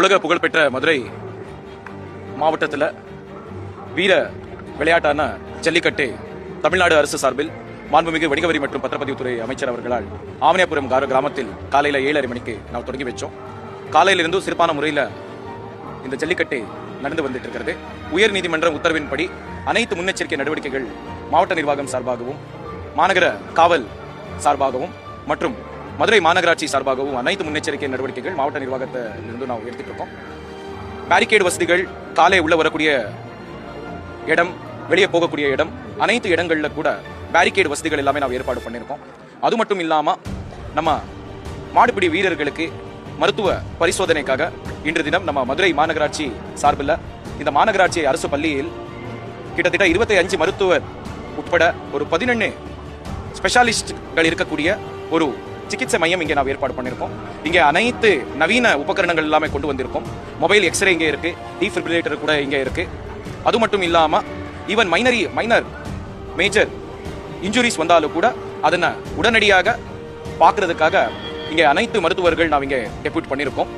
உலக புகழ்பெற்ற மதுரை மாவட்டத்தில் வீர விளையாட்டான ஜல்லிக்கட்டு தமிழ்நாடு அரசு சார்பில் மாண்புமிகு வணிக வரி மற்றும் பத்திரப்பதிவுத்துறை அமைச்சர் அவர்களால் ஆவணியாபுரம் கிராமத்தில் காலையில் 7:30 மணிக்கு நாம் தொடங்கி வச்சோம். காலையிலிருந்து சிறப்பான முறையில் இந்த ஜல்லிக்கட்டு நடந்து வந்துட்டு இருக்கிறது. உயர் நீதிமன்ற உத்தரவின்படி அனைத்து முன்னெச்சரிக்கை நடவடிக்கைகள் மாவட்ட நிர்வாகம் சார்பாகவும் மாநகர காவல் சார்பாகவும் மற்றும் மதுரை மாநகராட்சி சார்பாகவும் அனைத்து முன்னெச்சரிக்கை நடவடிக்கைகள் மாவட்ட நிர்வாகத்திலிருந்து நாம் எடுத்துட்டு இருக்கோம். பேரிகேடு வசதிகள், காலை உள்ள வரக்கூடிய இடம், வெளியே போகக்கூடிய இடம், அனைத்து இடங்களில் கூட பேரிகேடு வசதிகள் எல்லாமே நாம் ஏற்பாடு பண்ணியிருக்கோம். அது மட்டும் இல்லாமல் நம்ம மாடுபிடி வீரர்களுக்கு மருத்துவ பரிசோதனைக்காக இன்று தினம் நம்ம மதுரை மாநகராட்சி சார்பில் இந்த மாநகராட்சி அரசு பள்ளியில் கிட்டத்தட்ட 25 மருத்துவர் உட்பட ஒரு 11 ஸ்பெஷாலிஸ்ட்கள் இருக்கக்கூடிய ஒரு சிகிச்சை மையம் இங்கே நாம் ஏற்பாடு பண்ணியிருக்கோம். இங்கே அனைத்து நவீன உபகரணங்கள் எல்லாமே கொண்டு வந்திருக்கோம். மொபைல் எக்ஸ்ரே இங்கே இருக்கு, டீஃபிபிரிலேட்டர் கூட இங்கே இருக்கு. அது மட்டும் இல்லாமல் ஈவன் மைனர் மேஜர் இன்ஜுரிஸ் வந்தாலும் கூட அதனை உடனடியாக பார்க்கறதுக்காக இங்கே அனைத்து மருத்துவர்கள் நாம் இங்கே டெப்யூட் பண்ணியிருக்கோம்.